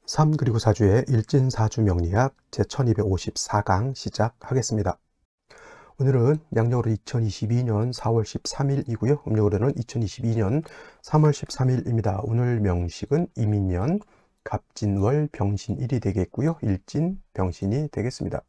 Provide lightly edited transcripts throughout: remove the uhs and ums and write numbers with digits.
3 그리고 4주의 일진사주 명리학 제1254강 시작하겠습니다. 오늘은 양력으로 2022년 4월 13일이고요. 음력으로는 2022년 3월 13일입니다. 오늘 명식은 이민년 갑진월 병신일이 되겠고요. 일진 병신이 되겠습니다.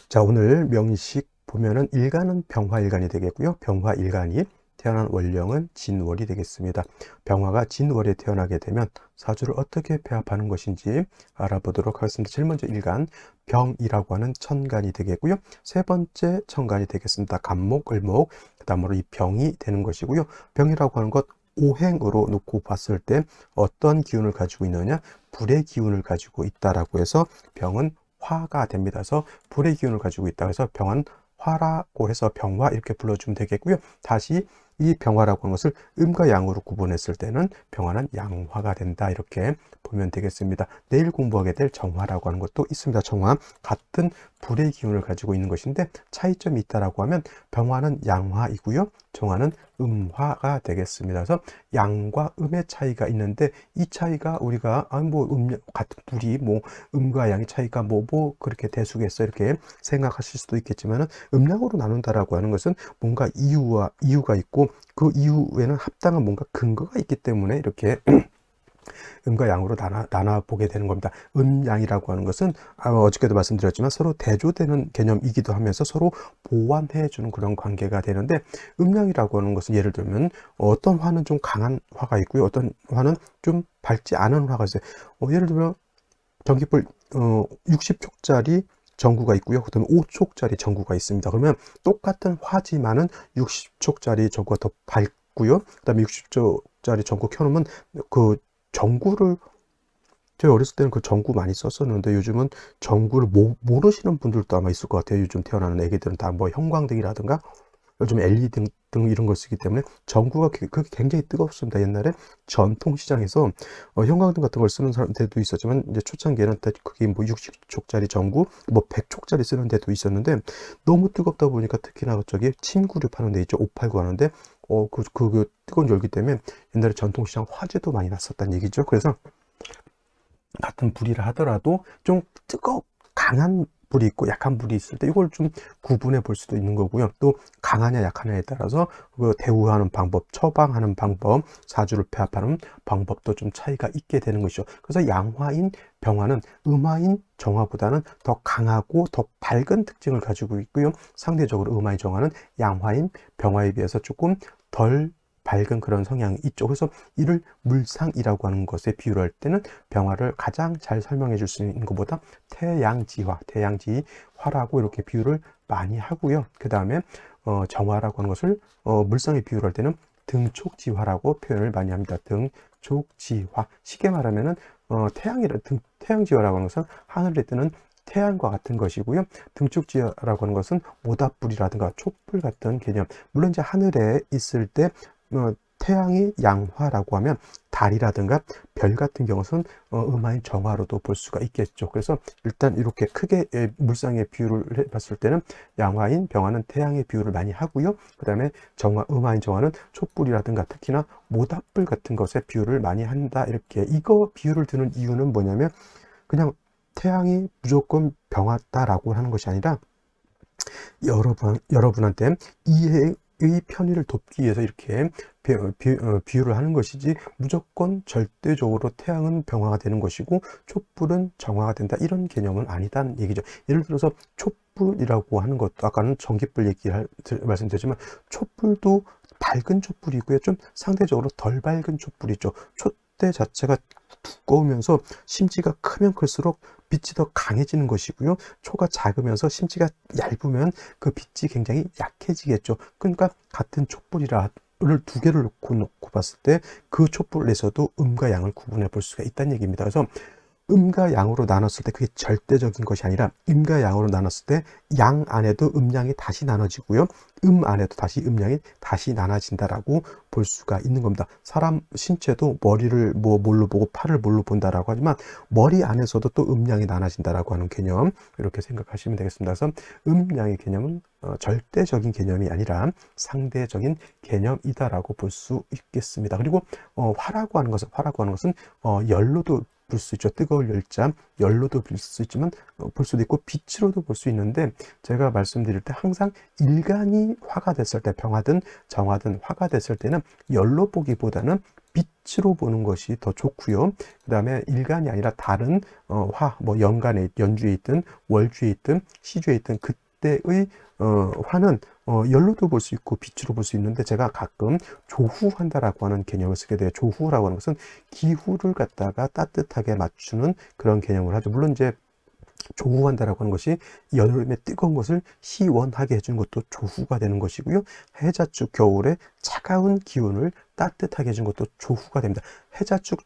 자, 오늘 명식 보면은 일간은 병화일간이 되겠고요. 병화일간이 태어난 월령은 진월이 되겠습니다. 병화가 진월에 태어나게 되면 사주를 어떻게 배합하는 것인지 알아보도록 하겠습니다. 제일 먼저 일간, 병이라고 하는 천간이 되겠고요. 세 번째 천간이 되겠습니다. 간목, 을목, 그 다음으로 이 병이 되는 것이고요. 병이라고 하는 것 오행으로 놓고 봤을 때 어떤 기운을 가지고 있느냐? 불의 기운을 가지고 있다라고 해서 병은 화가 됩니다. 그래서 불의 기운을 가지고 있다 해서 병은 화라고 해서 병화 이렇게 불러주면 되겠고요. 다시 이 병화라고 하는 것을 음과 양으로 구분했을 때는 병화는 양화가 된다 이렇게 보면 되겠습니다. 내일 공부하게 될 정화라고 하는 것도 있습니다. 정화 같은 불의 기운을 가지고 있는 것인데 차이점이 있다라고 하면 병화는 양화이고요. 정화는 음화가 되겠습니다. 그래서 양과 음의 차이가 있는데 이 차이가 우리가 같은 불이 음과 양의 차이가 그렇게 대수겠어 이렇게 생각하실 수도 있겠지만은 음양으로 나눈다라고 하는 것은 뭔가 이유가 있고 그 이유에는 합당한 뭔가 근거가 있기 때문에 이렇게 음과 양으로 나눠 보게 되는 겁니다. 음양이라고 하는 것은 어저께도 말씀드렸지만 서로 대조되는 개념이기도 하면서 서로 보완해 주는 그런 관계가 되는데 음양이라고 하는 것은 예를 들면 어떤 화는 좀 강한 화가 있고요. 어떤 화는 좀 밝지 않은 화가 있어요. 예를 들면 전기불 60촉짜리 전구가 있고요. 그다음에 5촉짜리 전구가 있습니다. 그러면 똑같은 화지만은 60촉짜리 전구가 더 밝고요. 그다음에 60촉짜리 전구 켜놓으면 그 전구를 제가 어렸을 때는 그 전구 많이 썼었는데 요즘은 전구를 모르시는 분들도 아마 있을 것 같아요. 요즘 태어나는 애기들은 다 뭐 형광등이라든가 요즘 LED 등 이런 걸 쓰기 때문에 전구가 그게 굉장히 뜨겁습니다. 옛날에 전통시장에서 형광등 같은 걸 쓰는 사람들도 있었지만 이제 초창기에는 그게 뭐 60촉짜리 전구, 뭐 100촉짜리 쓰는 데도 있었는데 너무 뜨겁다 보니까 특히나 저기 침구류 파는 데 있죠. 589 하는데 그 뜨거운 열기 때문에 옛날에 전통시장 화재도 많이 났었다는 얘기죠. 그래서 같은 불이라 하더라도 좀 강한 불이 있고 약한 불이 있을 때 이걸 좀 구분해 볼 수도 있는 거고요. 또 강하냐 약하냐에 따라서 그 대우하는 방법, 처방하는 방법, 사주를 배합하는 방법도 좀 차이가 있게 되는 것이죠. 그래서 양화인 병화는 음화인 정화보다는 더 강하고 더 밝은 특징을 가지고 있고요. 상대적으로 음화인 정화는 양화인 병화에 비해서 조금 덜 밝은 그런 성향이 있죠. 그래서 이를 물상이라고 하는 것에 비유를 할 때는 병화를 가장 잘 설명해 줄 수 있는 것보다 태양지화, 태양지화라고 이렇게 비유를 많이 하고요. 그 다음에 정화라고 하는 것을 물상에 비유를 할 때는 등촉지화라고 표현을 많이 합니다. 등촉지화. 쉽게 말하면은 태양지화라고 하는 것은 하늘에 뜨는 태양과 같은 것이고요. 등축지라고 하는 것은 모닥불이라든가 촛불 같은 개념. 물론 이제 하늘에 있을 때 태양이 양화라고 하면 달이라든가 별 같은 경우는 음화인 정화로도 볼 수가 있겠죠. 그래서 일단 이렇게 크게 물상의 비유를 해봤을 때는 양화인 병화는 태양의 비유를 많이 하고요. 그 다음에 음화인 정화는 촛불이라든가 특히나 모닥불 같은 것에 비유를 많이 한다. 이렇게 이거 비유를 드는 이유는 뭐냐면 그냥 태양이 무조건 병화다라고 하는 것이 아니라 여러분한테 이해의 편의를 돕기 위해서 이렇게 비유를 하는 것이지 무조건 절대적으로 태양은 병화가 되는 것이고 촛불은 정화가 된다 이런 개념은 아니다는 얘기죠. 예를 들어서 촛불이라고 하는 것도 아까는 전기불 말씀드렸지만 촛불도 밝은 촛불이고요. 좀 상대적으로 덜 밝은 촛불이죠. 촛대 자체가 두꺼우면서 심지가 크면 클수록 빛이 더 강해지는 것이고요. 초가 작으면서 심지가 얇으면 그 빛이 굉장히 약해지겠죠. 그러니까 같은 촛불을 두 개를 놓고 봤을 때 그 촛불에서도 음과 양을 구분해 볼 수가 있다는 얘기입니다. 그래서 음과 양으로 나눴을 때 그게 절대적인 것이 아니라 음과 양으로 나눴을 때 양 안에도 음양이 다시 나눠지고요. 안에도 다시 음양이 다시 나눠진다라고 볼 수가 있는 겁니다. 사람 신체도 머리를 뭘로 보고 팔을 뭘로 본다라고 하지만 머리 안에서도 또 음양이 나눠진다라고 하는 개념, 이렇게 생각하시면 되겠습니다. 그래서 음양의 개념은 절대적인 개념이 아니라 상대적인 개념이다라고 볼 수 있겠습니다. 그리고 화라고 하는 것은 열로도 볼 수 있죠. 뜨거울 열자, 열로도 볼 수 있지만 볼 수도 있고 빛으로도 볼 수 있는데, 제가 말씀드릴 때 항상 일간이 화가 됐을 때, 병화든 정화든 화가 됐을 때는 열로 보기보다는 빛으로 보는 것이 더 좋고요. 그 다음에 일간이 아니라 다른 화, 연주에 있든 월주에 있든 시주에 있든 그때의 화는 열로도 볼 수 있고 빛으로 볼 수 있는데, 제가 가끔 조후한다라고 하는 개념을 쓰게 돼요. 조후라고 하는 것은 기후를 갖다가 따뜻하게 맞추는 그런 개념을 하죠. 물론 이제 조후한다라고 하는 것이 여름에 뜨거운 것을 시원하게 해주는 것도 조후가 되는 것이고요. 해자축 겨울에 차가운 기운을 따뜻하게 해주는 것도 조후가 됩니다. 해자축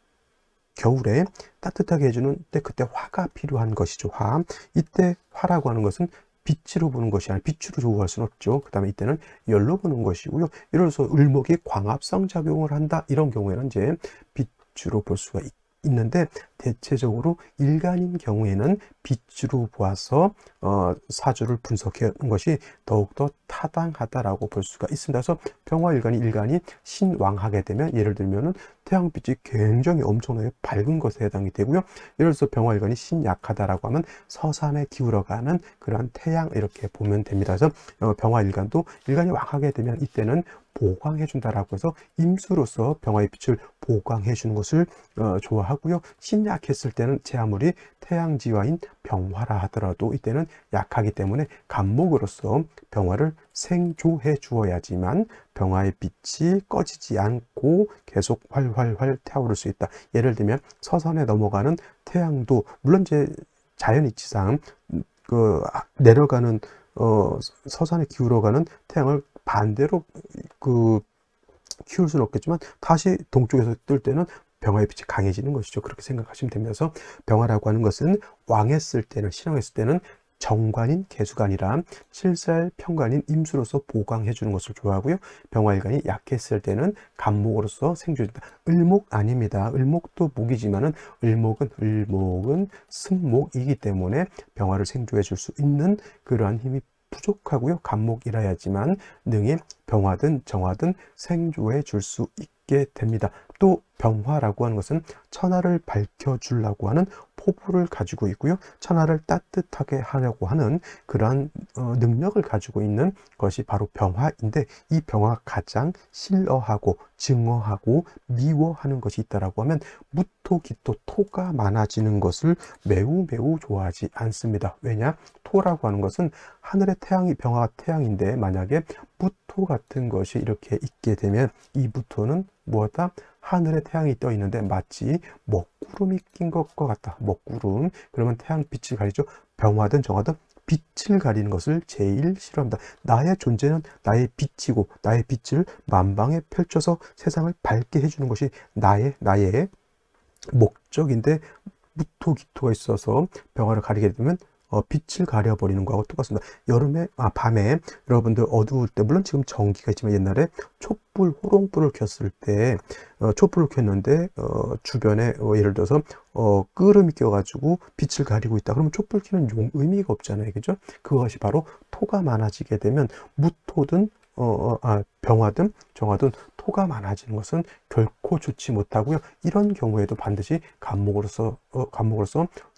겨울에 따뜻하게 해주는 때, 그때 화가 필요한 것이죠. 화. 이때 화라고 하는 것은 빛으로 보는 것이 아니라 빛으로 조우할 수는 없죠. 그 다음에 이때는 열로 보는 것이고요. 예를 들어서 을목이 광합성 작용을 한다, 이런 경우에는 이제 빛으로 볼 수가 있는데, 대체적으로 일간인 경우에는 빛으로 보아서 사주를 분석해 하는 것이 더욱더 타당하다라고 볼 수가 있습니다. 그래서 병화일간이 신왕하게 되면, 예를 들면은 태양빛이 굉장히 엄청나게 밝은 것에 해당이 되고요. 예를 들어서 병화일간이 신약하다라고 하면 서산에 기울어가는 그러한 태양, 이렇게 보면 됩니다. 그래서 병화일간도 일간이 왕하게 되면 이때는 보강해 준다라고 해서 임수로서 병화의 빛을 보강해 주는 것을 좋아하고요. 신약했을 때는 제 아무리 태양지화인 병화라 하더라도 이때는 약하기 때문에 간목으로서 병화를 생조해 주어야지만 병화의 빛이 꺼지지 않고 계속 활활활 타오를 수 있다. 예를 들면 서산에 넘어가는 태양도, 물론 이제 자연 이치상 내려가는 서산에 기울어가는 태양을 반대로 키울 수는 없겠지만 다시 동쪽에서 뜰 때는 병화의 빛이 강해지는 것이죠. 그렇게 생각하시면 되면서, 병화라고 하는 것은 왕했을 때는, 신왕했을 때는 정관인 개수가 아니라 칠살 평관인 임수로서 보강해 주는 것을 좋아하고요. 병화일간이 약했을 때는 간목으로서 생존한다. 을목 아닙니다. 을목도 목이지만은 을목은 승목이기 때문에 병화를 생조해 줄 수 있는 그러한 힘이 부족하고요. 간목이라야지만 능히 병화든 정화든 생조해 줄 수 있게 됩니다. 또 병화라고 하는 것은 천하를 밝혀주려고 하는 포부를 가지고 있고요. 천하를 따뜻하게 하려고 하는 그러한 능력을 가지고 있는 것이 바로 병화인데, 이 병화가 가장 싫어하고 증오하고 미워하는 것이 있다라고 하면 무토, 기토, 토가 많아지는 것을 매우 좋아하지 않습니다. 왜냐? 토라고 하는 것은 하늘의 태양이, 병화가 태양인데, 만약에 무토 같은 것이 이렇게 있게 되면 이 무토는 무엇다? 하늘에 태양이 떠 있는데 마치 먹구름이 낀 것과 같다. 먹구름. 그러면 태양빛을 가리죠. 병화든 정화든 빛을 가리는 것을 제일 싫어합니다. 나의 존재는 나의 빛이고, 나의 빛을 만방에 펼쳐서 세상을 밝게 해주는 것이 나의 목적인데, 무토기토가 있어서 병화를 가리게 되면 빛을 가려버리는 거하고 똑같습니다. 밤에 여러분들 어두울 때, 물론 지금 전기가 있지만 옛날에 촛불, 호롱불을 켰을 때, 촛불을 켰는데 주변에 예를 들어서 끄름이 껴가지고 빛을 가리고 있다. 그러면 촛불 켜는 의미가 없잖아요. 그죠? 그것이 바로 토가 많아지게 되면 무토든 병화든 정화든 토가 많아지는 것은 결코 좋지 못하고요. 이런 경우에도 반드시 간목으로서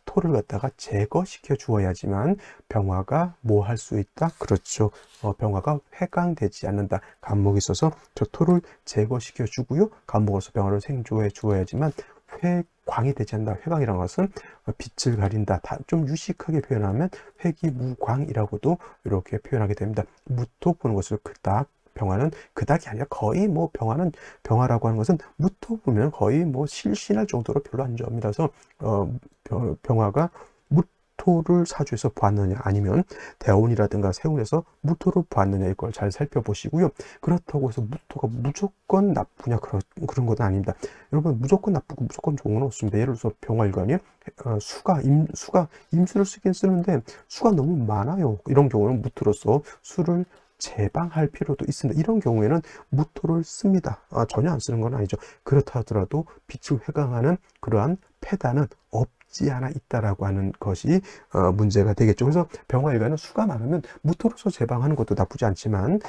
토를 갖다가 제거시켜 주어야지만 병화가 뭐 할 수 있다? 그렇죠. 병화가 회강되지 않는다. 간목이 있어서 저 토를 제거시켜 주고요. 간목으로서 병화를 생조해 주어야지만 회광이 되지 않는다. 회광이라는 것은 빛을 가린다. 좀 유식하게 표현하면 회기무광이라고도 이렇게 표현하게 됩니다. 무토 보는 것을 그닥, 병화는 그닥이 아니라 거의 병화라고 하는 것은 무토 보면 거의 실신할 정도로 별로 안 좋아합니다. 그래서 병화가 무토를 사주에서 보았느냐, 아니면 대운이라든가 세운에서 무토를 보았느냐, 이걸 잘 살펴보시고요. 그렇다고 해서 무토가 무조건 나쁘냐, 그런 건 아닙니다. 여러분, 무조건 나쁘고 무조건 좋은 건 없습니다. 예를 들어서 병화일관이 수가 임수를 쓰긴 쓰는데 수가 너무 많아요. 이런 경우는 무토로서 수를 제방할 필요도 있습니다. 이런 경우에는 무토를 씁니다. 전혀 안 쓰는 건 아니죠. 그렇다 하더라도 빛을 회강하는 그러한 패단은 없지 않아 있다라고 하는 것이 문제가 되겠죠. 그래서 병화일관은 수가 많으면 무토로서 제방하는 것도 나쁘지 않지만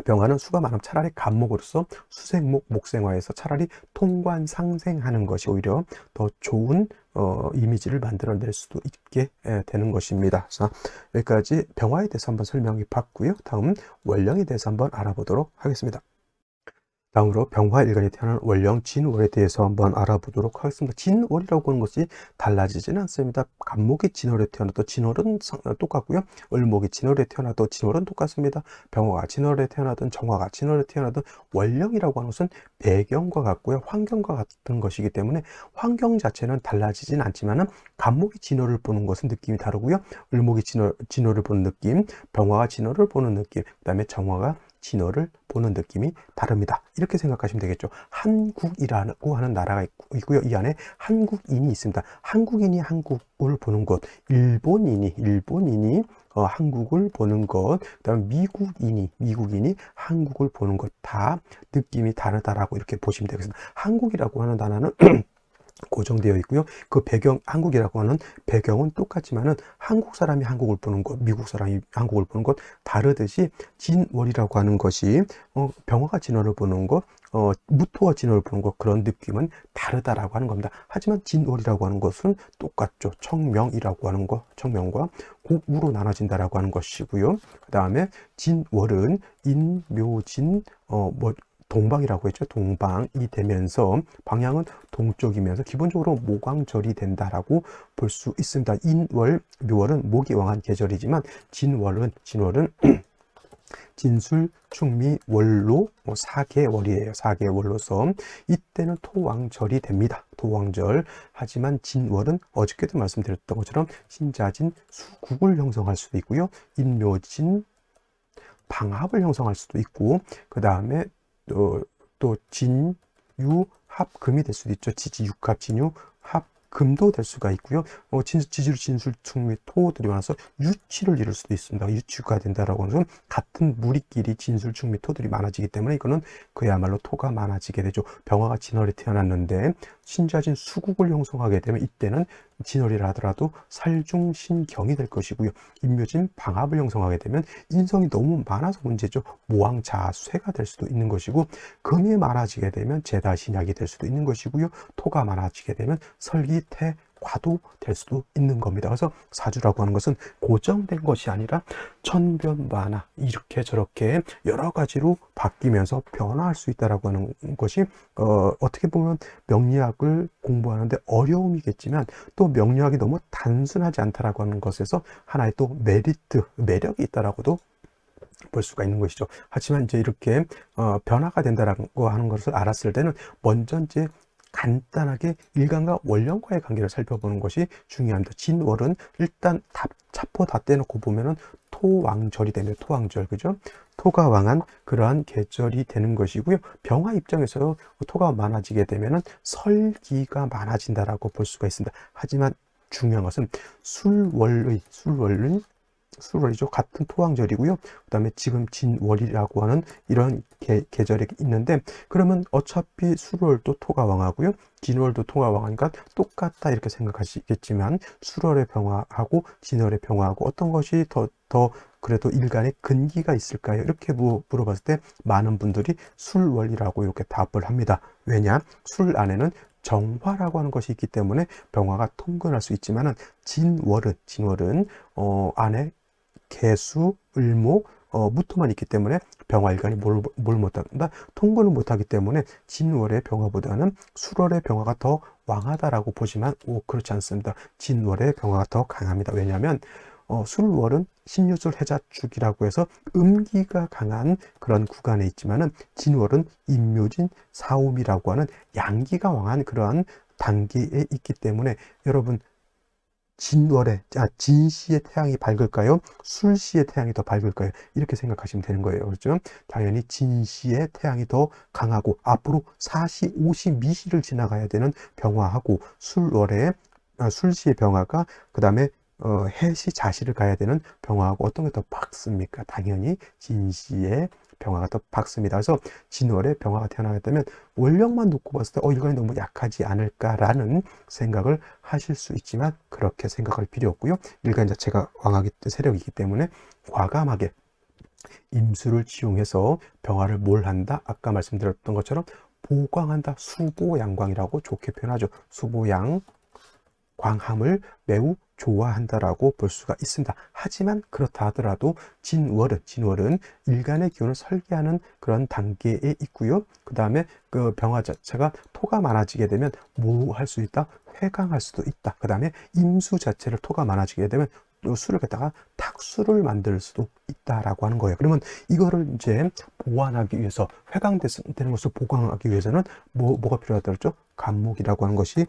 병화는 수가 많으면 차라리 간목으로서 수생목, 목생화에서 차라리 통관상생하는 것이 오히려 더 좋은 이미지를 만들어낼 수도 있게 되는 것입니다. 자, 여기까지 병화에 대해서 한번 설명해 봤고요. 다음 월령에 대해서 한번 알아보도록 하겠습니다. 다음으로 병화일간이 태어난 월령 진월에 대해서 한번 알아보도록 하겠습니다. 진월이라고 하는 것이 달라지지는 않습니다. 간목이 진월에 태어나도 진월은 똑같고요. 을목이 진월에 태어나도 진월은 똑같습니다. 병화가 진월에 태어나든 정화가 진월에 태어나든 월령이라고 하는 것은 배경과 같고요. 환경과 같은 것이기 때문에 환경 자체는 달라지진 않지만은 간목이 진월을 보는 것은 느낌이 다르고요. 을목이 진월을 보는 느낌, 병화가 진월을 보는 느낌, 그 다음에 정화가 진월을 보는 느낌이 다릅니다. 이렇게 생각하시면 되겠죠. 한국이라고 하는 나라가 있고요. 이 안에 한국인이 있습니다. 한국인이 한국을 보는 것, 일본인이 한국을 보는 것, 그다음에 미국인이 한국을 보는 것, 다 느낌이 다르다라고 이렇게 보시면 되겠습니다. 한국이라고 하는 단어는 고정되어 있고요. 그 배경, 한국이라고 하는 배경은 똑같지만은 한국 사람이 한국을 보는 것, 미국 사람이 한국을 보는 것 다르듯이 진월이라고 하는 것이 병화가 진월을 보는 것, 무토가 진월을 보는 것, 그런 느낌은 다르다라고 하는 겁니다. 하지만 진월이라고 하는 것은 똑같죠. 청명이라고 하는 것, 청명과 곡우로 나눠진다라고 하는 것이고요. 그 다음에 진월은 인묘진, 동방이라고 했죠. 동방이 되면서 방향은 동쪽이면서 기본적으로 목왕절이 된다라고 볼 수 있습니다. 인월, 묘월은 목이 왕한 계절이지만 진월은 진술, 충미, 월로 4개월이에요. 4개월로서 이때는 토왕절이 됩니다. 토왕절. 하지만 진월은 어저께도 말씀드렸던 것처럼 신자진, 수국을 형성할 수도 있고요. 인묘진, 방합을 형성할 수도 있고, 그 다음에 또 진, 유, 합, 금이 될 수도 있죠. 지지, 육합, 진유, 합, 금도 될 수가 있고요. 지지로 진술, 충미, 토들이 많아서 유치를 이룰 수도 있습니다. 유치가 된다라고 하는 것은 같은 무리끼리 진술, 충미, 토들이 많아지기 때문에 이거는 그야말로 토가 많아지게 되죠. 병화가 진월에 태어났는데 신자진 수국을 형성하게 되면 이때는 진월이라 하더라도 살중신경이 될 것이고요. 인묘진 방합을 형성하게 되면 인성이 너무 많아서 문제죠. 모왕자쇠가 될 수도 있는 것이고, 금이 많아지게 되면 제다신약이 될 수도 있는 것이고요. 토가 많아지게 되면 설기태 과도 될 수도 있는 겁니다. 그래서 사주라고 하는 것은 고정된 것이 아니라 천변만화, 이렇게 저렇게 여러 가지로 바뀌면서 변화할 수 있다라고 하는 것이 어떻게 보면 명리학을 공부하는데 어려움이겠지만 또 명리학이 너무 단순하지 않다라고 하는 것에서 하나의 또 매력이 있다라고도 볼 수가 있는 것이죠. 하지만 이제 이렇게 변화가 된다라고 하는 것을 알았을 때는 먼저 이제 간단하게 일간과 월령과의 관계를 살펴보는 것이 중요합니다. 진월은 일단 차포 다 떼놓고 보면은 토왕절이 되면 토왕절, 그죠? 토가 왕한 그러한 계절이 되는 것이고요. 병화 입장에서 토가 많아지게 되면은 설기가 많아진다라고 볼 수가 있습니다. 하지만 중요한 것은 술월이죠. 같은 토왕절이고요. 그 다음에 지금 진월이라고 하는 이런 계절이 있는데, 그러면 어차피 술월도 토가 왕하고요. 진월도 토가 왕하니까 똑같다 이렇게 생각하시겠지만, 술월의 병화하고 진월의 병화하고 어떤 것이 더 그래도 일간에 근기가 있을까요? 이렇게 물어봤을 때 많은 분들이 술월이라고 이렇게 답을 합니다. 왜냐? 술 안에는 정화라고 하는 것이 있기 때문에 병화가 통근할 수 있지만은 진월은 안에 개수, 을목, 무토만 있기 때문에 병화일간이 뭘 못한다? 통근을 못하기 때문에 진월의 병화보다는 술월의 병화가 더 왕하다라고 보시면 그렇지 않습니다. 진월의 병화가 더 강합니다. 왜냐하면 술월은 신유술 해자축이라고 해서 음기가 강한 그런 구간에 있지만은 진월은 인묘진 사오미라고 하는 양기가 왕한 그러한 단계에 있기 때문에 여러분 진시의 태양이 밝을까요? 술시의 태양이 더 밝을까요? 이렇게 생각하시면 되는 거예요. 그렇죠? 당연히 진시의 태양이 더 강하고 앞으로 4시, 5시, 미시를 지나가야 되는 병화하고 술시의 병화가 그 다음에 해시, 자시를 가야 되는 병화하고 어떤 게 더 밝습니까? 당연히 진시의 병화가 더 밝습니다. 그래서 진월에 병화가 태어나게 되면 원령만 놓고 봤을 때 일간이 너무 약하지 않을까라는 생각을 하실 수 있지만 그렇게 생각할 필요 없고요. 일간 자체가 왕하기 세력이기 때문에 과감하게 임수를 지용해서 병화를 뭘 한다? 아까 말씀드렸던 것처럼 보광한다. 수보양광이라고 좋게 표현하죠. 수보양 광함을 매우 좋아한다라고 볼 수가 있습니다. 하지만 그렇다 하더라도 진월은 일간의 기운을 설계하는 그런 단계에 있고요. 그 다음에 그 병화 자체가 토가 많아지게 되면 뭐 할 수 있다? 회강할 수도 있다. 그 다음에 임수 자체를 토가 많아지게 되면 수를 갖다가 탁수를 만들 수도 있다라고 하는 거예요. 그러면 이거를 이제 보완하기 위해서 회강되는 것을 보강하기 위해서는 뭐가 필요하다고 했죠? 간목이라고 하는 것이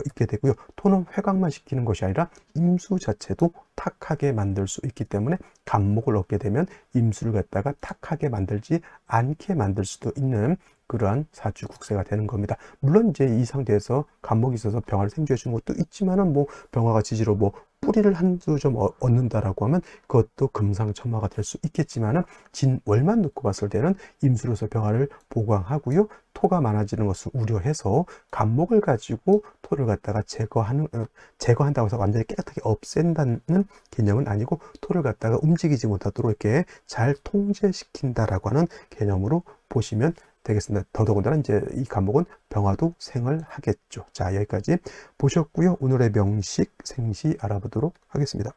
있게 되고요. 토는 회강만 시키는 것이 아니라 임수 자체도 탁하게 만들 수 있기 때문에 간목을 얻게 되면 임수를 갖다가 탁하게 만들지 않게 만들 수도 있는 그러한 사주 국세가 되는 겁니다. 물론 이제 이 상태에서 간목이 있어서 병화를 생주해 주는 것도 있지만은 뭐 병화가 지지로 뭐 뿌리를 한두 점 얻는다라고 하면 그것도 금상첨화가 될 수 있겠지만은 진월만 놓고 봤을 때는 임수로서 병화를 보강하고요. 토가 많아지는 것을 우려해서 간목을 가지고 토를 갖다가 제거한다고 해서 완전히 깨끗하게 없앤다는 개념은 아니고 토를 갖다가 움직이지 못하도록 이렇게 잘 통제시킨다라고 하는 개념으로 보시면 되겠습니다. 더더군다나 이제 이 간목은 병화도 생을 하겠죠. 자, 여기까지 보셨고요. 오늘의 명식, 생시 알아보도록 하겠습니다.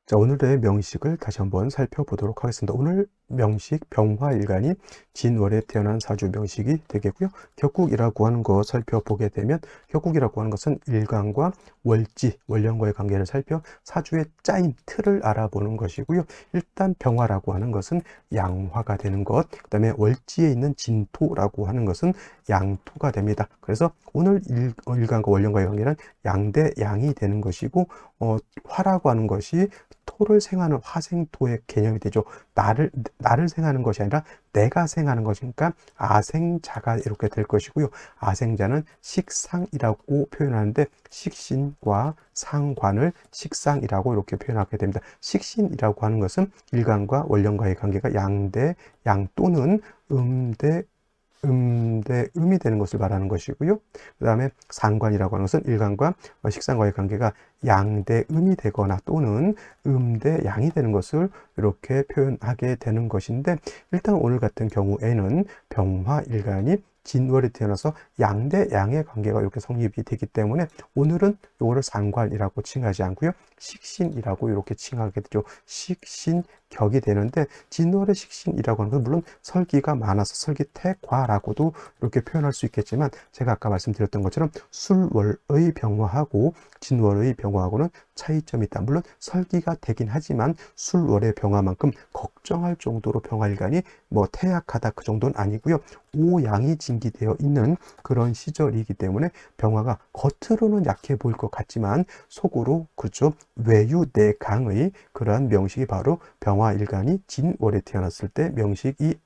자, 오늘의 명식을 다시 한번 살펴보도록 하겠습니다. 오늘 명식 병화일간이 진월에 태어난 사주 명식이 되겠고요. 격국이라고 하는 거 살펴보게 되면 격국이라고 하는 것은 일간과 월지, 월령과의 관계를 살펴 사주의 짜인 틀을 알아보는 것이고요. 일단 병화라고 하는 것은 양화가 되는 것, 그 다음에 월지에 있는 진토라고 하는 것은 양토가 됩니다. 그래서 오늘 일간과 월령과의 관계는 양대 양이 되는 것이고 화라고 하는 것이 토를 생하는 화생토의 개념이 되죠. 나를 생하는 것이 아니라 내가 생하는 것이니까 아생자가 이렇게 될 것이고요. 아생자는 식상이라고 표현하는데 식신과 상관을 식상이라고 이렇게 표현하게 됩니다. 식신이라고 하는 것은 일간과 월령과의 관계가 양대 양 또는 음이 되는 것을 말하는 것이고요. 그 다음에 상관이라고 하는 것은 일간과 식상과의 관계가 양대음이 되거나 또는 음대양이 되는 것을 이렇게 표현하게 되는 것인데 일단 오늘 같은 경우에는 병화일간이 진월에 태어나서 양대양의 관계가 이렇게 성립이 되기 때문에 오늘은 이거를 상관이라고 칭하지 않고요. 식신이라고 이렇게 칭하게 되죠. 식신격이 되는데 진월의 식신이라고 하는 건 물론 설기가 많아서 설기태과라고도 이렇게 표현할 수 있겠지만 제가 아까 말씀드렸던 것처럼 술월의 병화하고 진월의 병화하고는 차이점이 있다. 물론 설기가 되긴 하지만 술월의 병화만큼 걱정할 정도로 병화일간이 뭐 태약하다 그 정도는 아니고요. 오양이 진기되어 있는 그런 시절이기 때문에 병화가 겉으로는 약해 보일 것 같지만 속으로 그렇죠. 외유내강의 그러한 명식이 바로 병화일간이 진월에 태어났을 때 명식이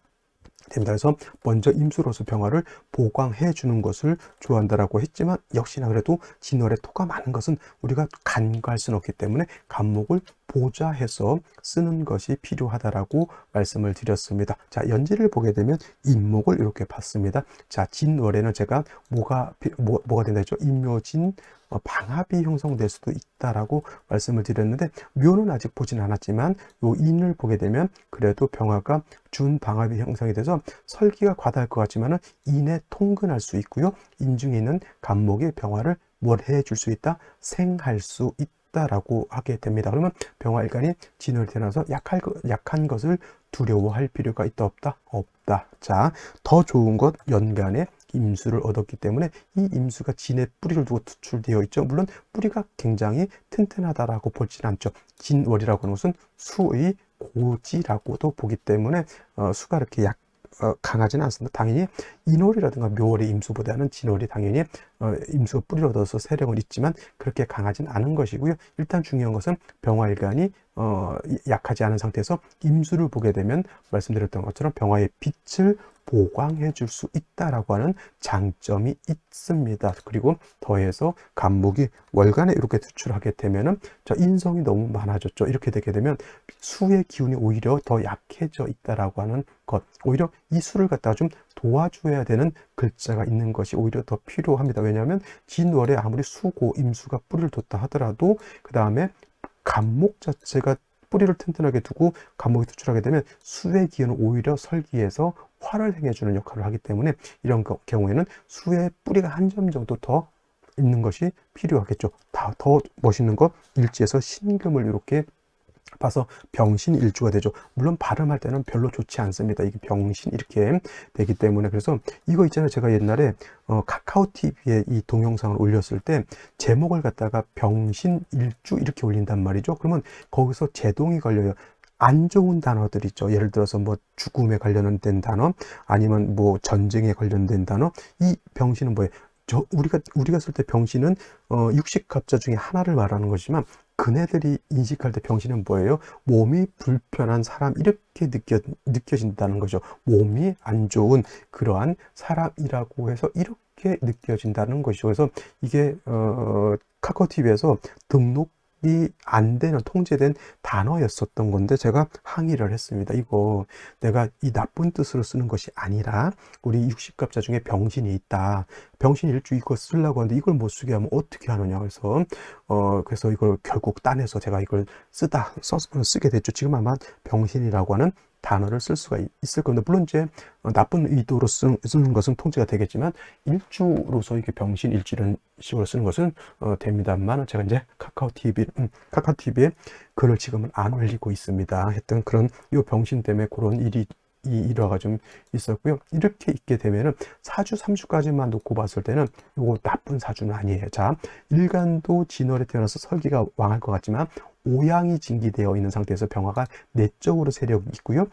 됩니다. 그래서 먼저 임수로서 병화를 보강해 주는 것을 좋아한다라고 했지만 역시나 그래도 진월에 토가 많은 것은 우리가 간과할 수는 없기 때문에 간목을 보좌해서 쓰는 것이 필요하다라고 말씀을 드렸습니다. 자, 연지를 보게 되면 임목을 이렇게 봤습니다. 자, 진월에는 제가 뭐가 된다 했죠? 임묘진 방합이 형성될 수도 있다라고 말씀을 드렸는데 묘는 아직 보진 않았지만 요 인을 보게 되면 그래도 병화가 준 방합이 형성이 돼서 설기가 과다할 것 같지만은 인에 통근할 수 있고요. 인 중에 있는 간목의 병화를 뭘 해줄 수 있다? 생할 수 있다라고 하게 됩니다. 그러면 병화일간이 진을 태어나서 약한 것을 두려워할 필요가 있다 없다? 없다. 자, 더 좋은 것 연간에 임수를 얻었기 때문에 이 임수가 진의 뿌리를 두고 투출되어 있죠. 물론 뿌리가 굉장히 튼튼하다라고 보지는 않죠. 진월이라고 하는 것은 수의 고지라고도 보기 때문에 수가 이렇게 강하지는 않습니다. 당연히 인월이라든가 묘월의 임수보다는 진월이 당연히 임수가 뿌리를 얻어서 세력은 있지만 그렇게 강하진 않은 것이고요. 일단 중요한 것은 병화일간이 약하지 않은 상태에서 임수를 보게 되면 말씀드렸던 것처럼 병화의 빛을 보강해 줄 수 있다라고 하는 장점이 있습니다. 그리고 더해서 간목이 월간에 이렇게 투출하게 되면은 인성이 너무 많아졌죠. 이렇게 되게 되면 수의 기운이 오히려 더 약해져 있다라고 하는 것, 오히려 이 수를 갖다가 좀 도와줘야 되는 글자가 있는 것이 오히려 더 필요합니다. 왜냐하면 진월에 아무리 수고 임수가 뿌리를 뒀다 하더라도 그 다음에 간목 자체가 뿌리를 튼튼하게 두고 간목이 투출하게 되면 수의 기운은 오히려 설기에서 화를 행해주는 역할을 하기 때문에 이런 경우에는 수의 뿌리가 한 점 정도 더 있는 것이 필요하겠죠. 더 멋있는 거 일지에서 신금을 이렇게 봐서 병신일주가 되죠. 물론 발음할 때는 별로 좋지 않습니다. 이게 병신 이렇게 되기 때문에. 그래서 이거 있잖아요. 제가 옛날에 카카오 TV에 이 동영상을 올렸을 때 제목을 갖다가 병신일주 이렇게 올린단 말이죠. 그러면 거기서 제동이 걸려요. 안 좋은 단어들 있죠. 예를 들어서 뭐 죽음에 관련된 단어, 아니면 뭐 전쟁에 관련된 단어. 이 병신은 뭐예요? 우리가 쓸 때 병신은 육식갑자 중에 하나를 말하는 거지만 그네들이 인식할 때 병신은 뭐예요? 몸이 불편한 사람 이렇게 느껴진다는 거죠. 몸이 안 좋은 그러한 사람이라고 해서 이렇게 느껴진다는 것이죠. 그래서 이게 카카오 TV에서 등록이 안 되는 통제된 단어였었던 건데 제가 항의를 했습니다. 이거 내가 이 나쁜 뜻으로 쓰는 것이 아니라 우리 육식갑자 중에 병신이 있다. 병신일주 이거 쓰려고 하는데 이걸 못 쓰게 하면 어떻게 하느냐. 그래서 이걸 결국 따내서 제가 이걸 쓰게 됐죠. 지금 아마 병신이라고 하는 단어를 쓸 수가 있을 겁니다. 물론 이제 나쁜 의도로 쓰는 것은 통제가 되겠지만 일주로서 이게 병신 일주라는 식으로 쓰는 것은 됩니다만 제가 이제 카카오 TV에 글을 지금은 안 올리고 있습니다. 했던 그런 이 병신 때문에 그런 일화가 좀 있었고요. 이렇게 있게 되면은 사주 3주까지만 놓고 봤을 때는 이거 나쁜 사주는 아니에요. 자, 일간도 진월에 태어나서 설기가 왕할 것 같지만 오양이 진기되어 있는 상태에서 병화가 내적으로 세력이 있고요.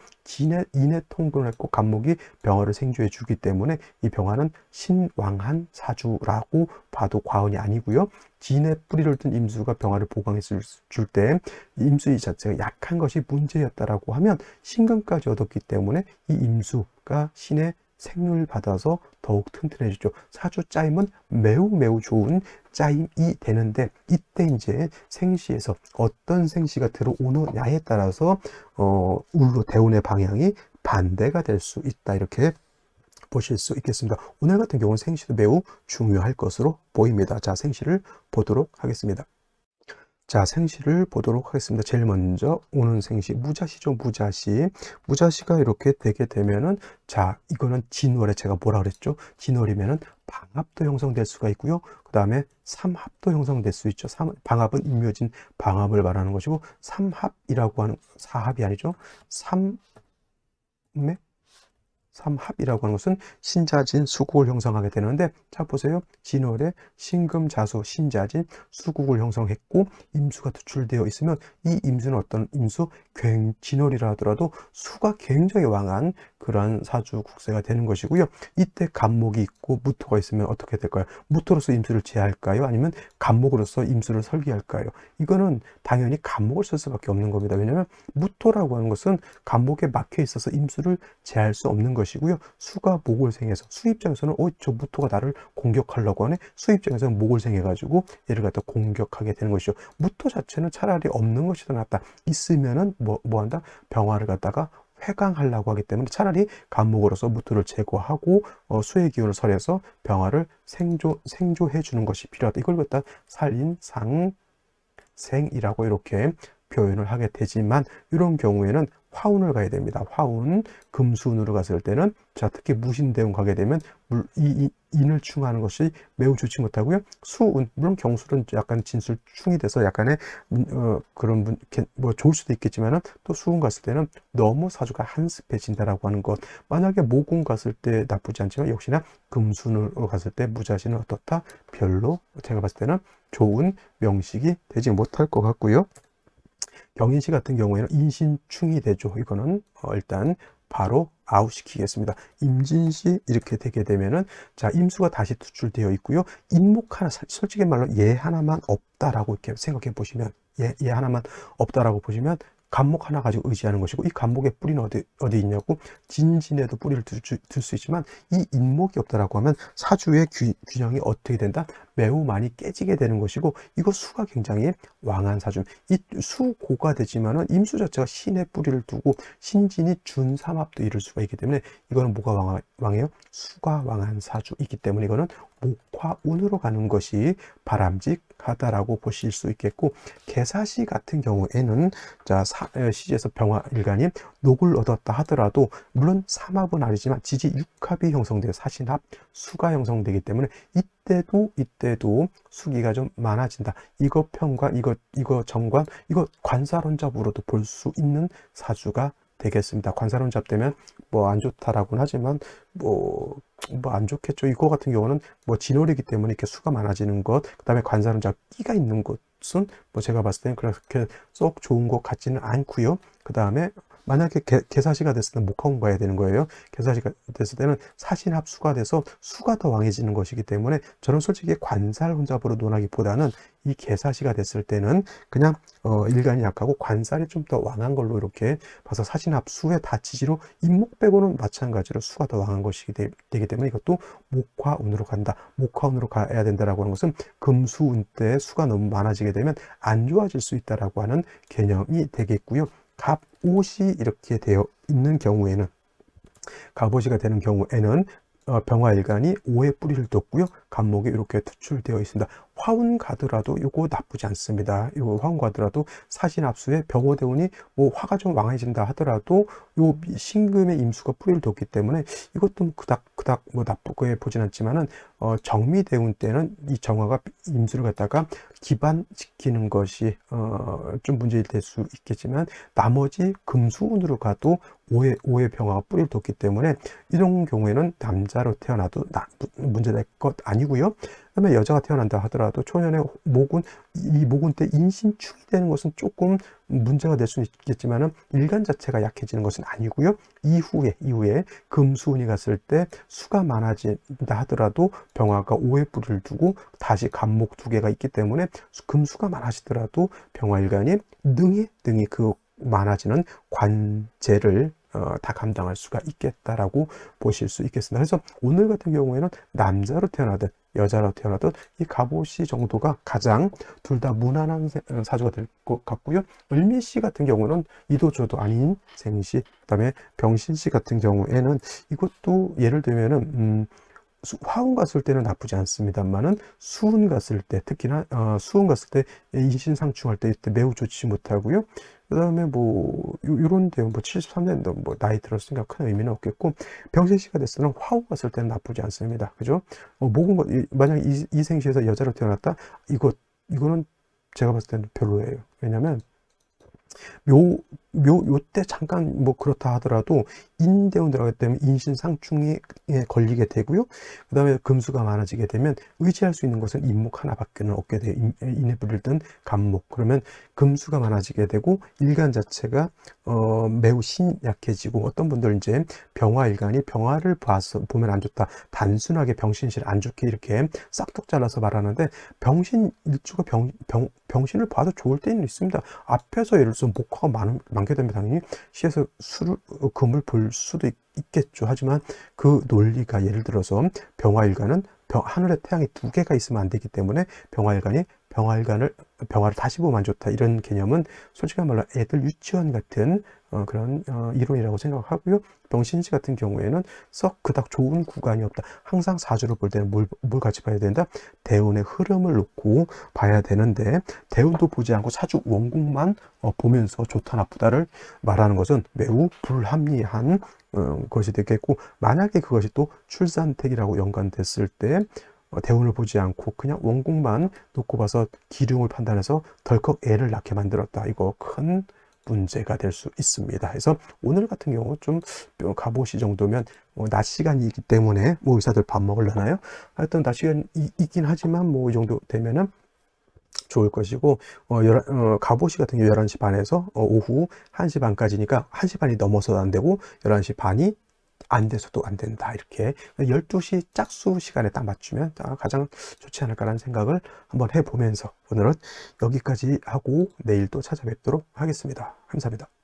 인의 통근을 했고 간목이 병화를 생주해 주기 때문에 이 병화는 신왕한 사주라고 봐도 과언이 아니고요. 진의 뿌리를 든 임수가 병화를 보강해 줄 때 임수 자체가 약한 것이 문제였다라고 하면 신금까지 얻었기 때문에 이 임수가 신의 생률 받아서 더욱 튼튼해지죠. 사주 짜임은 매우 좋은 짜임이 되는데 이때 이제 생시에서 어떤 생시가 들어오느냐에 따라서 울로 대운의 방향이 반대가 될 수 있다. 이렇게 보실 수 있겠습니다. 오늘 같은 경우는 생시도 매우 중요할 것으로 보입니다. 자, 생시를 보도록 하겠습니다. 자, 생시를 보도록 하겠습니다. 제일 먼저 오는 생시 무자시죠. 무자시가 이렇게 되게 되면은 자, 이거는 진월에 제가 뭐라 그랬죠? 진월이면은 방합도 형성될 수가 있고요. 그 다음에 삼합도 형성될 수 있죠. 방합은 임묘진 방합을 말하는 것이고 삼합이라고 하는 사합이 아니죠. 삼합이라고 하는 것은 신자진 수국을 형성하게 되는데 자 보세요. 진월에 신금자수 신자진 수국을 형성했고 임수가 투출되어 있으면 이 임수는 어떤 임수? 진월이라 하더라도 수가 굉장히 왕한 그러한 사주 국세가 되는 것이고요. 이때 간목이 있고 무토가 있으면 어떻게 될까요? 무토로서 임수를 제할까요? 아니면 간목으로서 임수를 설계할까요? 이거는 당연히 간목을 쓸 수밖에 없는 겁니다. 왜냐하면 무토라고 하는 것은 간목에 막혀 있어서 임수를 제할 수 없는 것이고요. 수가 목을 생해서 수 입장에서는 저 무토가 나를 공격하려고 하네. 수 입장에서는 목을 생해가지고 얘를 갖다 공격하게 되는 것이죠. 무토 자체는 차라리 없는 것이 더 낫다. 있으면은 뭐 한다? 병화를 갖다가 회강하려고 하기 때문에 차라리 간목으로서 무토를 제거하고 수의 기운을 설해서 병화를 생조해 주는 것이 필요하다. 이걸 갖다 살인상생이라고 이렇게 표현을 하게 되지만 이런 경우에는 화운을 가야 됩니다. 화운, 금수운으로 갔을 때는 자 특히 무신대운 가게 되면 인을 충하는 것이 매우 좋지 못하고요. 수운, 물론 경술은 약간 진술충이 돼서 약간의 그런 뭐 좋을 수도 있겠지만은 또 수운 갔을 때는 너무 사주가 한습해진다라고 하는 것. 만약에 모군 갔을 때 나쁘지 않지만 역시나 금수운으로 갔을 때 무자신은 어떻다? 별로 제가 봤을 때는 좋은 명식이 되지 못할 것 같고요. 경인시 같은 경우에는 인신충이 되죠. 이거는 일단 바로 아웃시키겠습니다. 임진시 이렇게 되게 되면은 자, 임수가 다시 투출되어 있고요. 인목 하나, 솔직히 말로 얘 하나만 없다라고 이렇게 생각해 보시면, 얘 하나만 없다라고 보시면 간목 하나 가지고 의지하는 것이고, 이 간목의 뿌리는 어디 있냐고, 진진에도 뿌리를 둘 수 있지만 이 인목이 없다라고 하면 사주의 균형이 어떻게 된다? 매우 많이 깨지게 되는 것이고, 이거 수가 굉장히 왕한 사주. 이 수고가 되지만은 임수 자체가 신의 뿌리를 두고 신진이 준삼합도 이룰 수가 있기 때문에 이거는 뭐가 왕해요? 수가 왕한 사주이기 때문에 이거는 목화운으로 가는 것이 바람직하다라고 보실 수 있겠고, 개사시 같은 경우에는 자, 시지에서 병화일간이 녹을 얻었다 하더라도 물론 삼합은 아니지만 지지 육합이 형성되어 사신합 수가 형성되기 때문에 이때도 수기가 좀 많아진다. 이거 편관, 이거 정관, 이거 관사론잡으로도 볼 수 있는 사주가 되겠습니다. 관사론잡 되면 뭐 안 좋다라고는 하지만 뭐 안 좋겠죠. 이거 같은 경우는 뭐 진월이기 때문에 이렇게 수가 많아지는 것, 그 다음에 관사론잡 끼가 있는 것은 뭐 제가 봤을 때는 그렇게 썩 좋은 것 같지는 않고요. 그 다음에 만약에 개사시가 됐을 때는 목화운 가야 되는 거예요. 개사시가 됐을 때는 사신합수가 돼서 수가 더 왕해지는 것이기 때문에 저는 솔직히 관살혼잡으로 논하기보다는 이 개사시가 됐을 때는 그냥 일간이 약하고 관살이 좀 더 왕한 걸로 이렇게 봐서 사신합수의 다치지로 인목 빼고는 마찬가지로 수가 더 왕한 것이 되기 때문에 이것도 목화운으로 간다. 목화운으로 가야 된다라고 하는 것은 금수운 때 수가 너무 많아지게 되면 안 좋아질 수 있다라고 하는 개념이 되겠고요. 갑옷이 이렇게 되어 있는 경우에는, 갑옷이가 되는 경우에는 병화일간이 5의 뿌리를 뒀고요. 간목이 이렇게 투출되어 있습니다. 화운 가더라도 이거 나쁘지 않습니다. 이거 화운 가더라도 사신합수에 병호대운이 뭐 화가 좀 왕해진다 하더라도 요 신금의 임수가 뿌리를 뒀기 때문에 이것도 그닥 뭐 나쁘게 보진 않지만은 정미대운 때는 이 정화가 임수를 갖다가 기반시키는 것이 좀 문제일 될 수 있겠지만 나머지 금수운으로 가도 5의 병화가 뿌리를 뒀기 때문에 이런 경우에는 남자로 태어나도 문제될 것 아니고요. 그다음에 여자가 태어난다 하더라도 초년의 모군, 이 모군 때 인신축이 되는 것은 조금 문제가 될 수는 있겠지만은 일간 자체가 약해지는 것은 아니고요. 이후에 금수운이 갔을 때 수가 많아진다 하더라도 병화가 5의 뿌리를 두고 다시 간목 2개가 있기 때문에 금수가 많아지더라도 병화일간이 능히 그 많아지는 관제를 다 감당할 수가 있겠다라고 보실 수 있겠습니다. 그래서 오늘 같은 경우에는 남자로 태어나든 여자로 태어나든 이 갑옷이 정도가 가장 둘 다 무난한 사주가 될 것 같고요. 을미씨 같은 경우는 이도저도 아닌 생시, 그다음에 병신씨 같은 경우에는 이것도 예를 들면은 화운 갔을 때는 나쁘지 않습니다만은 수운 갔을 때, 특히나 수운 갔을 때 인신상충할 때 매우 좋지 못하고요. 그 다음에 뭐 요런데 뭐 73년도 뭐 나이 들었으니까 큰 의미는 없겠고, 병신씨가 됐을 때는 화우 갔을 때는 나쁘지 않습니다. 그죠? 만약 이 생시에서 여자로 태어났다, 이거는 제가 봤을 때는 별로예요. 왜냐면 요때 잠깐 뭐 그렇다 하더라도 인대운 들어가기 때문에 인신상충에 걸리게 되고요. 그 다음에 금수가 많아지게 되면 의지할 수 있는 것은 인목 하나밖에는 없게 돼요. 인에 뿌리든 간목. 그러면 금수가 많아지게 되고 일간 자체가 매우 신약해지고, 어떤 분들은 이제 병화일간이 병화를 보면 안 좋다, 단순하게 병신실 안 좋게 이렇게 싹둑 잘라서 말하는데, 병신일주가 병신을 봐도 좋을 때는 있습니다. 앞에서 예를 들어서 목화가 많게 되면 당연히 시에서 금을 볼 수도 있겠죠. 하지만 그 논리가 예를 들어서 병화일간은 하늘에 태양이 2개가 있으면 안 되기 때문에 병화를 다시 보면 안 좋다, 이런 개념은 솔직한 말로 애들 유치원 같은 그런 이론이라고 생각하고요. 병신시 같은 경우에는 썩 그닥 좋은 구간이 없다. 항상 사주를 볼 때는 뭘 같이 봐야 된다? 대운의 흐름을 놓고 봐야 되는데, 대운도 보지 않고 사주 원국만 보면서 좋다 나쁘다를 말하는 것은 매우 불합리한 것이 되겠고, 만약에 그것이 또 출산택이라고 연관됐을 때 대운을 보지 않고 그냥 원국만 놓고 봐서 기름을 판단해서 덜컥 애를 낳게 만들었다, 이거 큰 문제가 될 수 있습니다. 그래서 오늘 같은 경우 좀 갑옷이 정도면 낮 시간이기 때문에 뭐 의사들 밥 먹으려나요? 하여튼 낮 시간이긴 하지만 뭐 이 정도 되면은 좋을 것이고, 갑옷이 같은 경우 11시 반에서 오후 1시 반까지니까 1시 반이 넘어서도 안 되고 11시 반이 안 돼서도 안 된다. 이렇게 12시 짝수 시간에 딱 맞추면 가장 좋지 않을까라는 생각을 한번 해보면서 오늘은 여기까지 하고 내일 또 찾아뵙도록 하겠습니다. 감사합니다.